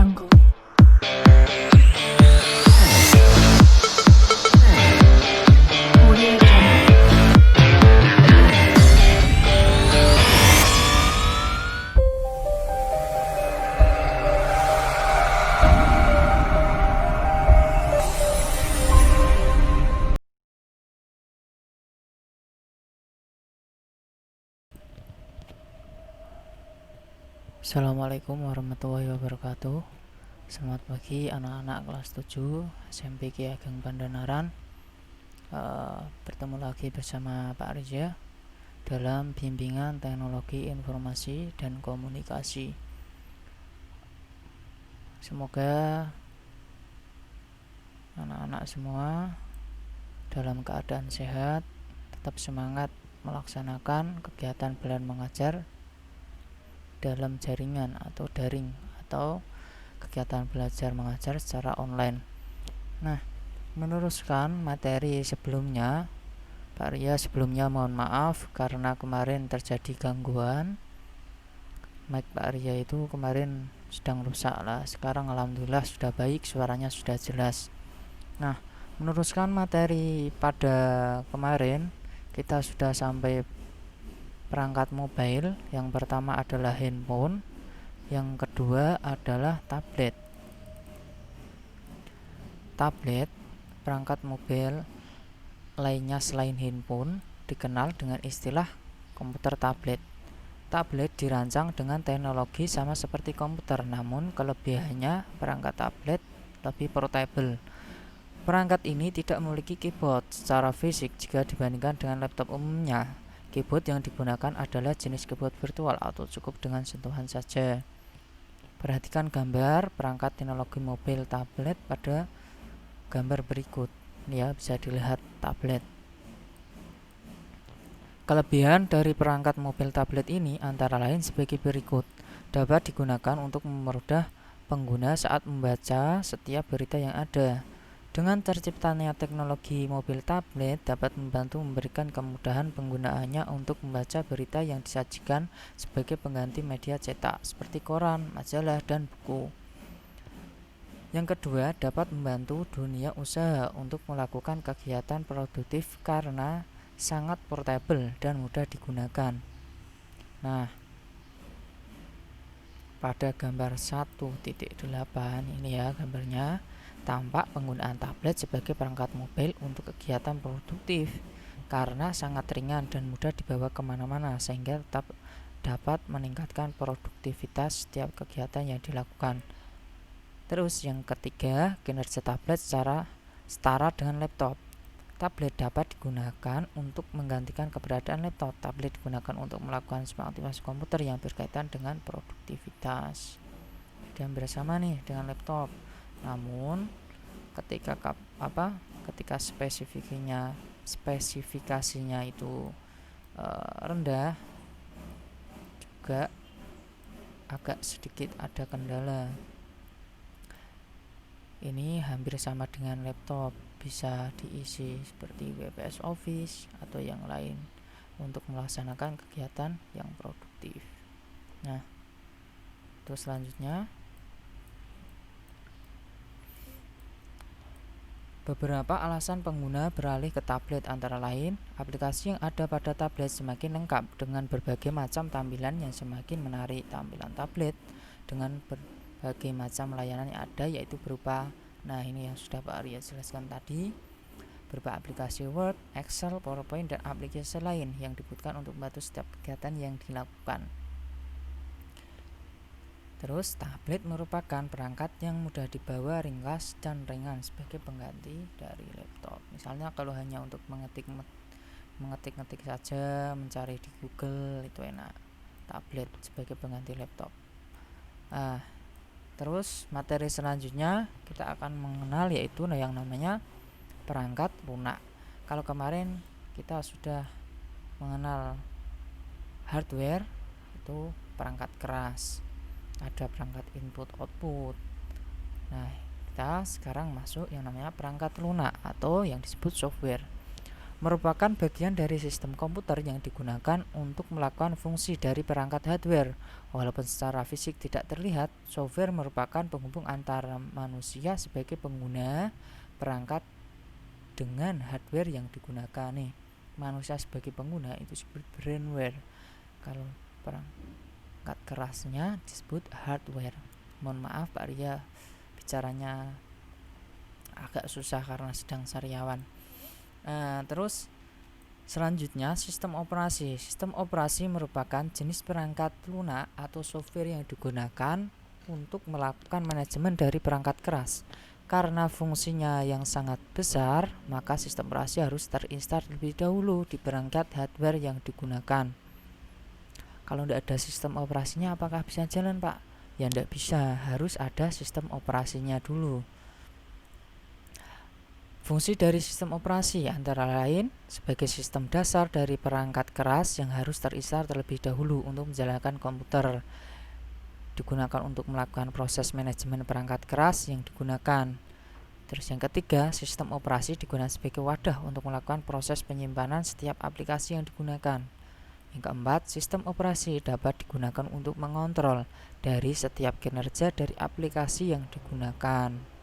Jungle. Audio Jungle. Assalamualaikum warahmatullahi wabarakatuh. Selamat pagi anak-anak kelas 7 SMP Ki Ageng Pandanaran. Bertemu lagi bersama Pak Riza dalam bimbingan teknologi informasi dan komunikasi. Semoga anak-anak semua dalam keadaan sehat, tetap semangat melaksanakan kegiatan belajar mengajar dalam jaringan atau daring atau kegiatan belajar mengajar secara online. Nah, meneruskan materi sebelumnya, Pak Ria sebelumnya mohon maaf karena kemarin terjadi gangguan. Mic Pak Ria itu kemarin sedang rusak lah. Sekarang alhamdulillah sudah baik, suaranya sudah jelas. Nah, meneruskan materi pada kemarin, kita sudah sampai perangkat mobile. Yang pertama adalah handphone, yang kedua adalah tablet. Tablet, perangkat mobile lainnya selain handphone, dikenal dengan istilah komputer tablet. Tablet dirancang dengan teknologi sama seperti komputer, namun kelebihannya perangkat tablet lebih portable. Perangkat ini tidak memiliki keyboard secara fisik jika dibandingkan dengan laptop umumnya. Keyboard yang digunakan adalah jenis keyboard virtual atau cukup dengan sentuhan saja. Perhatikan gambar perangkat teknologi mobil tablet pada gambar berikut. Ya, bisa dilihat tablet. Kelebihan dari perangkat mobil tablet ini antara lain sebagai berikut. Dapat digunakan untuk mempermudah pengguna saat membaca setiap berita yang ada. Dengan terciptanya teknologi mobil tablet dapat membantu memberikan kemudahan penggunaannya untuk membaca berita yang disajikan sebagai pengganti media cetak seperti koran, majalah, dan buku. Yang kedua, dapat membantu dunia usaha untuk melakukan kegiatan produktif karena sangat portable dan mudah digunakan. Nah, pada gambar 1.8 ini ya gambarnya, tampak penggunaan tablet sebagai perangkat mobil untuk kegiatan produktif karena sangat ringan dan mudah dibawa kemana-mana sehingga tetap dapat meningkatkan produktivitas setiap kegiatan yang dilakukan. Terus yang ketiga, kinerja tablet secara setara dengan laptop. Tablet dapat digunakan untuk menggantikan keberadaan laptop. Tablet digunakan untuk melakukan semua aktivitas komputer yang berkaitan dengan produktivitas dan bersama nih dengan laptop. Namun ketika spesifikasinya itu rendah, juga agak sedikit ada kendala. Ini hampir sama dengan laptop, bisa diisi seperti WPS Office atau yang lain untuk melaksanakan kegiatan yang produktif. Nah, terus selanjutnya beberapa alasan pengguna beralih ke tablet antara lain aplikasi yang ada pada tablet semakin lengkap dengan berbagai macam tampilan yang semakin menarik. Tampilan tablet dengan berbagai macam layanan yang ada yaitu berupa, nah ini yang sudah Pak Arya jelaskan tadi, berupa aplikasi Word, Excel, PowerPoint, dan aplikasi lain yang dibutuhkan untuk membantu setiap kegiatan yang dilakukan. Terus, tablet merupakan perangkat yang mudah dibawa, ringkas, dan ringan sebagai pengganti dari laptop. Misalnya kalau hanya untuk mengetik-ngetik saja, mencari di Google, itu enak. Tablet sebagai pengganti laptop. Terus materi selanjutnya kita akan mengenal yaitu yang namanya perangkat lunak. Kalau kemarin kita sudah mengenal hardware, itu perangkat keras, ada perangkat input output. Nah, kita sekarang masuk yang namanya perangkat lunak atau yang disebut software. merupakan bagian dari sistem komputer yang digunakan untuk melakukan fungsi dari perangkat hardware. Walaupun secara fisik tidak terlihat, software merupakan penghubung antara manusia sebagai pengguna perangkat dengan hardware yang digunakan nih. Manusia sebagai pengguna itu disebut brainware. Kalau perangkat kerasnya disebut hardware. Mohon maaf Pak Ria, bicaranya agak susah karena sedang sariawan. Terus selanjutnya sistem operasi. Sistem operasi merupakan jenis perangkat lunak atau software yang digunakan untuk melakukan manajemen dari perangkat keras. Karena fungsinya yang sangat besar, maka sistem operasi harus terinstal terlebih dahulu di perangkat hardware yang digunakan. Kalau tidak ada sistem operasinya, apakah bisa jalan, Pak? Ya tidak bisa, harus ada sistem operasinya dulu. Fungsi dari sistem operasi antara lain sebagai sistem dasar dari perangkat keras yang harus terinstal terlebih dahulu untuk menjalankan komputer. Digunakan untuk melakukan proses manajemen perangkat keras yang digunakan. Terus yang ketiga, sistem operasi digunakan sebagai wadah untuk melakukan proses penyimpanan setiap aplikasi yang digunakan. Yang keempat, sistem operasi dapat digunakan untuk mengontrol dari setiap kinerja dari aplikasi yang digunakan.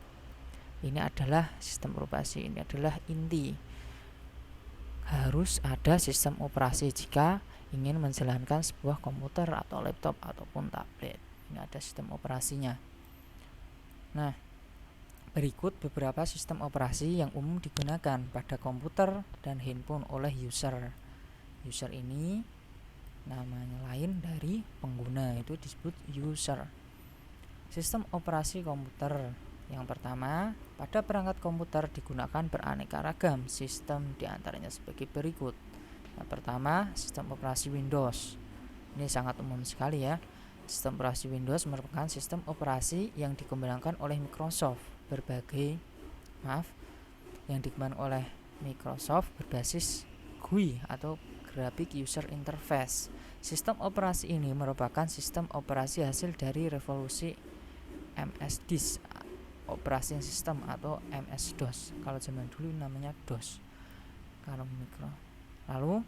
Ini adalah sistem operasi, ini adalah inti. Harus ada sistem operasi jika ingin menjalankan sebuah komputer atau laptop ataupun tablet. Ini ada sistem operasinya. Nah, berikut beberapa sistem operasi yang umum digunakan pada komputer dan handphone oleh user. User ini namanya lain dari pengguna, itu disebut user. Sistem operasi komputer. Yang pertama, pada perangkat komputer digunakan beraneka ragam sistem, diantaranya sebagai berikut. Yang pertama, sistem operasi Windows. Ini sangat umum sekali ya. Sistem operasi Windows merupakan sistem operasi yang dikembangkan oleh Microsoft oleh Microsoft berbasis GUI atau Graphic User Interface. Sistem operasi ini merupakan sistem operasi hasil dari revolusi MS-DOS, Operating System atau MS-DOS. Kalau zaman dulu namanya DOS. Lalu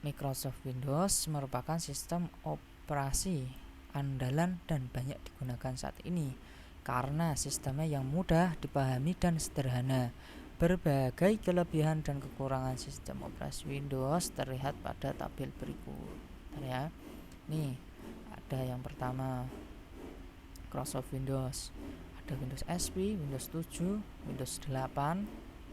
Microsoft Windows merupakan sistem operasi andalan dan banyak digunakan saat ini karena sistemnya yang mudah dipahami dan sederhana. Berbagai kelebihan dan kekurangan sistem operasi Windows terlihat pada tabel berikut. Ya. Nih, ada yang pertama Microsoft Windows. Ada Windows XP, Windows 7, Windows 8,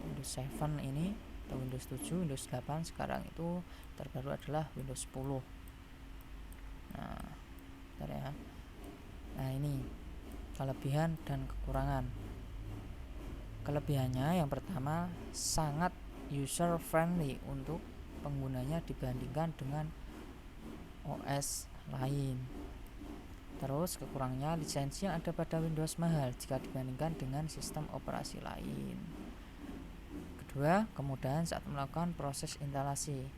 Windows 7 ini atau Windows 7, Windows 8. Sekarang itu terbaru adalah Windows 10. Nah, ini kelebihan dan kekurangan. Kelebihannya yang pertama, sangat user friendly untuk penggunanya dibandingkan dengan OS lain. Terus kekurangannya, lisensi yang ada pada Windows mahal jika dibandingkan dengan sistem operasi lain. Kedua, kemudahan saat melakukan proses instalasi.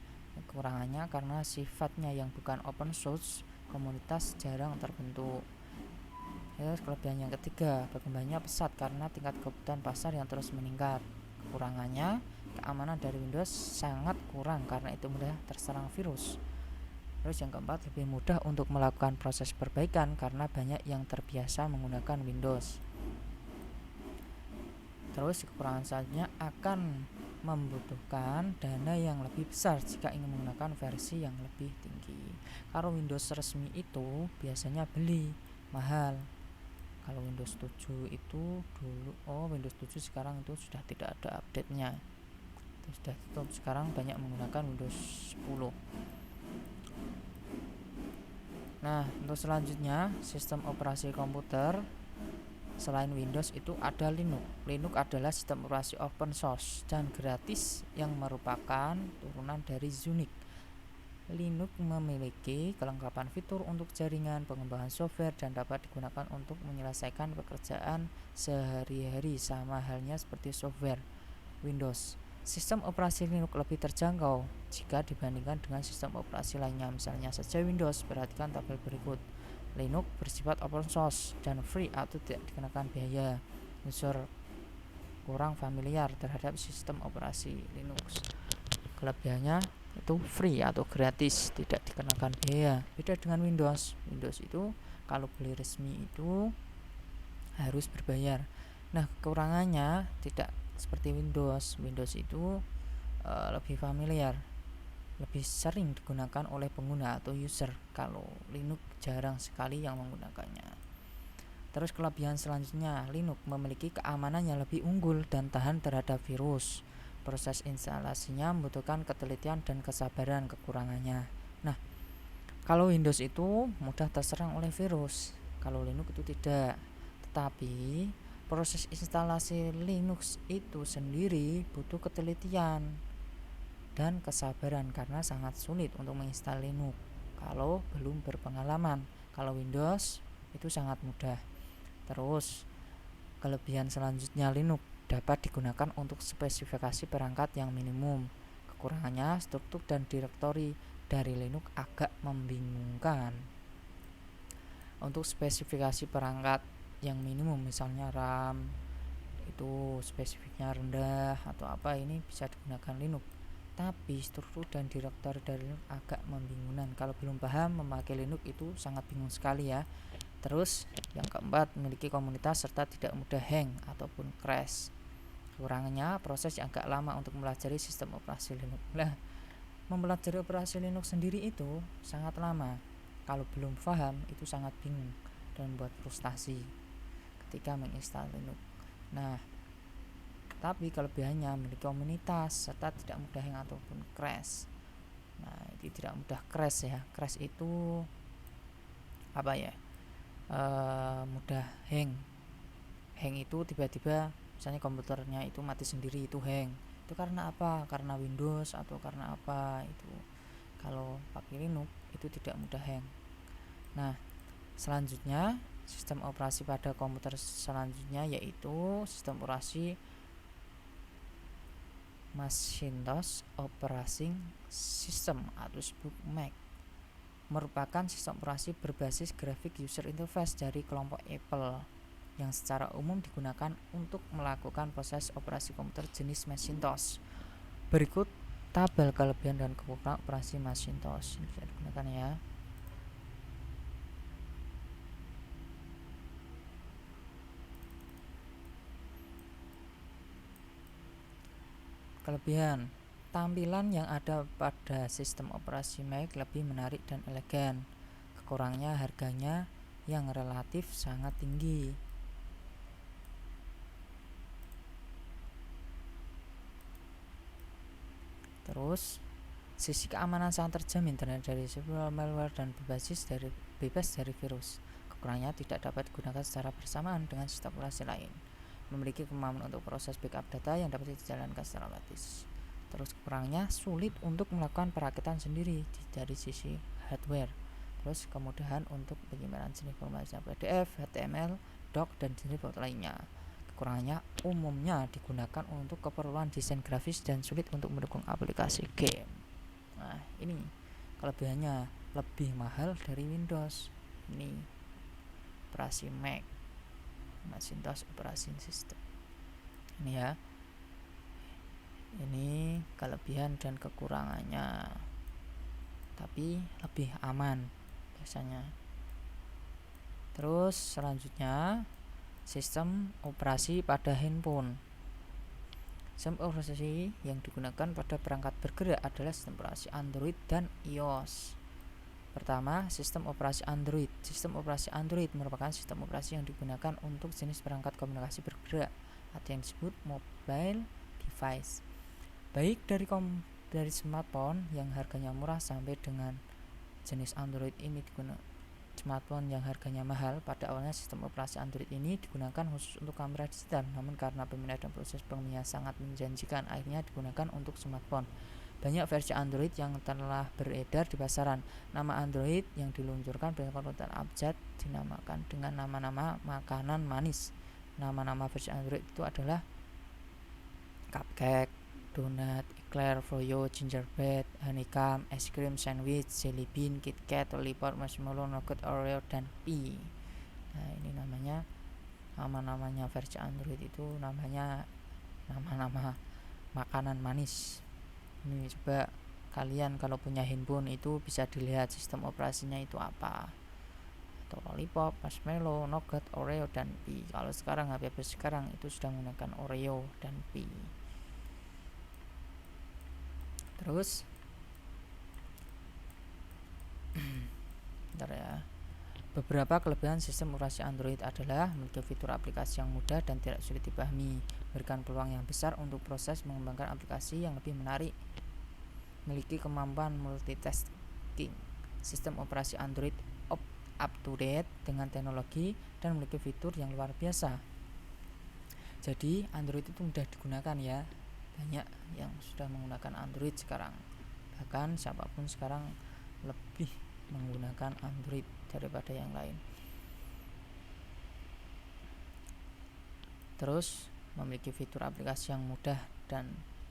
Kekurangannya karena sifatnya yang bukan open source, komunitas jarang terbentuk. Terus kelebihan yang ketiga, perkembangannya pesat karena tingkat kebutuhan pasar yang terus meningkat. Kekurangannya, keamanan dari Windows sangat kurang karena itu mudah terserang virus. Terus yang keempat, lebih mudah untuk melakukan proses perbaikan karena banyak yang terbiasa menggunakan Windows. Terus kekurangan selanjutnya, akan membutuhkan dana yang lebih besar jika ingin menggunakan versi yang lebih tinggi. Kalau Windows resmi itu biasanya beli mahal. Kalau Windows 7 itu dulu, Windows 7 sekarang itu sudah tidak ada update-nya. Sudah tutup, sekarang banyak menggunakan Windows 10. Nah, untuk selanjutnya sistem operasi komputer selain Windows itu ada Linux. Linux adalah sistem operasi open source dan gratis yang merupakan turunan dari Unix. Linux memiliki kelengkapan fitur untuk jaringan, pengembangan software, dan dapat digunakan untuk menyelesaikan pekerjaan sehari-hari sama halnya seperti software Windows. Sistem operasi Linux lebih terjangkau jika dibandingkan dengan sistem operasi lainnya, misalnya saja Windows. Perhatikan tabel berikut. Linux bersifat open source dan free atau tidak dikenakan biaya. User kurang familiar terhadap sistem operasi Linux. Kelebihannya itu free atau gratis, tidak dikenakan biaya. Beda dengan Windows. Windows itu kalau beli resmi itu harus berbayar. Nah, kekurangannya tidak seperti Windows. Windows itu lebih familiar, lebih sering digunakan oleh pengguna atau user. Kalau Linux jarang sekali yang menggunakannya. Terus kelebihan selanjutnya, Linux memiliki keamanan yang lebih unggul dan tahan terhadap virus. Proses instalasinya membutuhkan ketelitian dan kesabaran. Kekurangannya, nah, kalau Windows itu mudah terserang oleh virus, kalau Linux itu tidak. Tetapi proses instalasi Linux itu sendiri butuh ketelitian dan kesabaran karena sangat sulit untuk menginstal Linux kalau belum berpengalaman. Kalau Windows itu sangat mudah. Terus kelebihan selanjutnya, Linux dapat digunakan untuk spesifikasi perangkat yang minimum. Kekurangannya, struktur dan direktori dari Linux agak membingungkan. Untuk spesifikasi perangkat yang minimum, misalnya RAM itu spesifiknya rendah atau apa, ini bisa digunakan Linux. Tapi struktur dan direktori dari Linux agak membingungkan. Kalau belum paham memakai Linux itu sangat bingung sekali ya. Terus yang keempat, memiliki komunitas serta tidak mudah hang ataupun crash. Kekurangannya, proses yang agak lama untuk mempelajari sistem operasi Linux. Nah, mempelajari operasi Linux sendiri itu sangat lama. Kalau belum paham itu sangat bingung dan membuat frustasi ketika menginstal Linux. Nah, tapi kelebihannya memiliki komunitas serta tidak mudah hang ataupun crash. Nah, itu tidak mudah crash ya. Crash itu apa ya? Mudah hang itu tiba-tiba misalnya komputernya itu mati sendiri, itu hang. Itu karena apa? Karena Windows atau karena apa itu. Kalau pakai Linux itu tidak mudah hang. Nah, selanjutnya sistem operasi pada komputer selanjutnya yaitu sistem operasi Macintosh Operating System atau disebut Mac, merupakan sistem operasi berbasis grafik user interface dari kelompok Apple yang secara umum digunakan untuk melakukan proses operasi komputer jenis Macintosh. Berikut tabel kelebihan dan kekurangan operasi Macintosh. Ini bisa digunakan ya. Kelebihan, tampilan yang ada pada sistem operasi Mac lebih menarik dan elegan. Kekurangannya, harganya yang relatif sangat tinggi. Terus sisi keamanan sangat terjamin dari sebuah malware dan bebas dari virus. Kekurangannya, tidak dapat digunakan secara bersamaan dengan sistem operasi lain. Memiliki kemampuan untuk proses backup data yang dapat dijalankan secara otomatis. Terus kekurangannya, sulit untuk melakukan perakitan sendiri dari sisi hardware. Terus kemudahan untuk penyimpanan jenis informasi PDF, HTML, doc, dan jenis file lainnya. Kekurangannya, umumnya digunakan untuk keperluan desain grafis dan sulit untuk mendukung aplikasi game. Nah, ini kelebihannya, lebih mahal dari Windows. Ini operasi Mac, Macintosh Operating System. Ini ya. Ini kelebihan dan kekurangannya. Tapi lebih aman biasanya. Terus selanjutnya, sistem operasi pada handphone. Sistem operasi yang digunakan pada perangkat bergerak adalah sistem operasi Android dan iOS. Pertama, sistem operasi Android. Sistem operasi Android merupakan sistem operasi yang digunakan untuk jenis perangkat komunikasi bergerak atau yang disebut mobile device. Baik dari smartphone yang harganya murah sampai dengan jenis Android ini digunakan smartphone yang harganya mahal. Pada awalnya sistem operasi Android ini digunakan khusus untuk kamera digital, namun karena peminat dan proses pengembangan sangat menjanjikan, akhirnya digunakan untuk smartphone. Banyak versi Android yang telah beredar di pasaran. Nama Android yang diluncurkan berdasarkan urutan abjad dinamakan dengan nama-nama makanan manis. Nama-nama versi Android itu adalah cupcake, donut, eclair, froyo, gingerbread, honeycomb, es krim, sandwich, jelly bean, KitKat, lollipop, marshmallow, nougat, Oreo, dan Pie. Nah, ini namanya nama-namanya versi Android itu namanya nama-nama makanan manis. Ini coba kalian kalau punya handphone itu bisa dilihat sistem operasinya itu apa, atau lollipop, marshmallow, nougat, oreo, dan pi. Kalau sekarang HP sekarang itu sudah menggunakan oreo dan pi. Terus bentar ya. Beberapa kelebihan sistem operasi Android adalah memiliki fitur aplikasi yang mudah dan tidak sulit dipahami, memberikan peluang yang besar untuk proses mengembangkan aplikasi yang lebih menarik, memiliki kemampuan multitasking. Sistem operasi Android up to date dengan teknologi dan memiliki fitur yang luar biasa. Jadi Android itu mudah digunakan ya. Banyak yang sudah menggunakan Android sekarang. Bahkan siapapun sekarang lebih menggunakan Android daripada yang lain. Terus memiliki fitur aplikasi yang mudah dan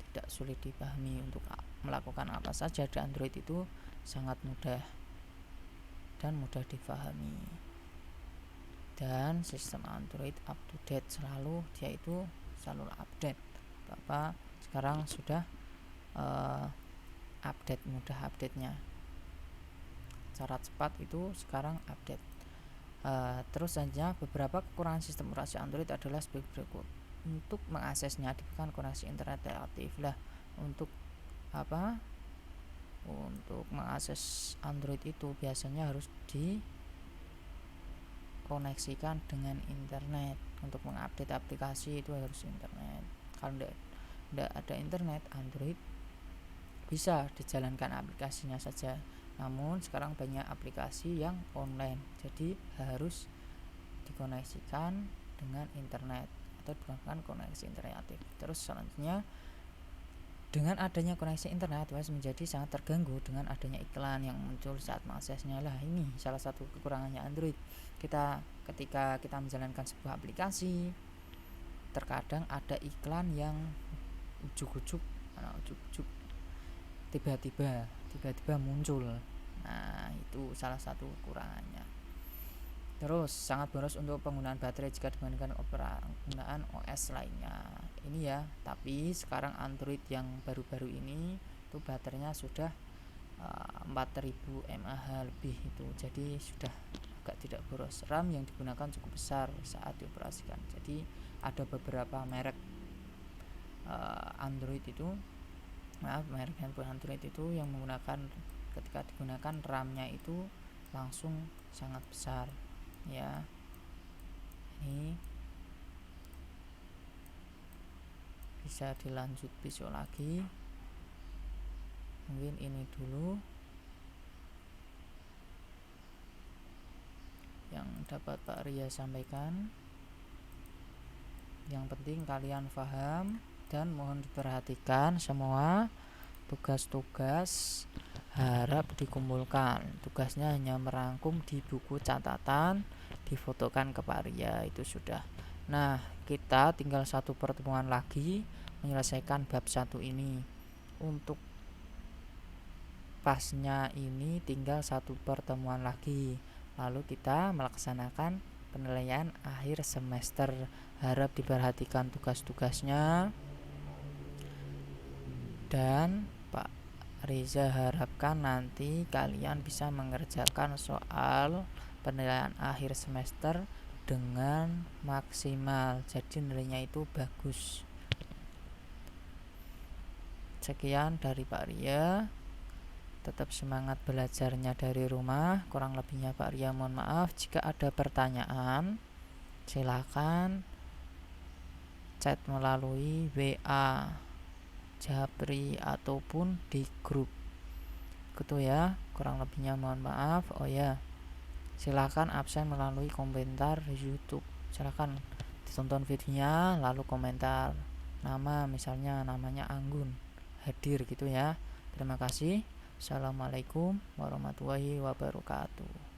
tidak sulit dipahami. Untuk melakukan apa saja di Android itu sangat mudah dan mudah dipahami. Dan sistem Android up to date selalu, dia itu selalu update. Bapak sekarang sudah update, mudah update-nya. Cara cepat itu sekarang update. Terus saja beberapa kekurangan sistem operasi Android adalah sebagai berikut. Untuk mengaksesnya dibutuhkan koneksi internet relatif lah. Untuk apa? Untuk mengakses Android itu biasanya harus dikoneksikan dengan internet. Untuk mengupdate aplikasi itu harus internet. Kalau tidak ada internet, Android bisa dijalankan aplikasinya saja. Namun sekarang banyak aplikasi yang online, jadi harus dikoneksikan dengan internet atau digunakan koneksi internet. Terus selanjutnya, dengan adanya koneksi internet menjadi sangat terganggu dengan adanya iklan yang muncul saat mengaksesnya. Lah ini salah satu kekurangannya Android. Ketika kita menjalankan sebuah aplikasi, terkadang ada iklan yang ujuk-ujuk tiba-tiba muncul. Nah, itu salah satu kekurangannya. Terus sangat boros untuk penggunaan baterai jika dibandingkan penggunaan OS lainnya. Ini ya, tapi sekarang Android yang baru-baru ini itu baterainya sudah 4000 mAh lebih itu. Jadi sudah agak tidak boros. RAM yang digunakan cukup besar saat dioperasikan. Jadi ada beberapa merek Android itu, merek handphone Android itu yang menggunakan, ketika digunakan RAM-nya itu langsung sangat besar ya. Ini bisa dilanjut besok lagi. Mungkin ini dulu yang dapat Pak Ria sampaikan. Yang penting kalian paham dan mohon diperhatikan semua tugas-tugas harap dikumpulkan. Tugasnya hanya merangkum di buku catatan, difotokan ke Pak Ria, itu sudah. Nah, kita tinggal satu pertemuan lagi menyelesaikan bab 1 ini. Untuk pasnya ini tinggal satu pertemuan lagi, lalu kita melaksanakan penilaian akhir semester. Harap diperhatikan tugas-tugasnya, dan Pak Reza harapkan nanti kalian bisa mengerjakan soal penilaian akhir semester dengan maksimal, jadi nilainya itu bagus. Sekian dari Pak Ria. Tetap semangat belajarnya dari rumah. Kurang lebihnya Pak Ria mohon maaf. Jika ada pertanyaan, silakan chat melalui WA Japri ataupun di grup gitu ya. Kurang lebihnya mohon maaf. Oh ya, silakan absen melalui komentar YouTube. Silakan ditonton videonya lalu komentar nama, misalnya namanya Anggun, hadir gitu ya. Terima kasih. Assalamualaikum warahmatullahi wabarakatuh.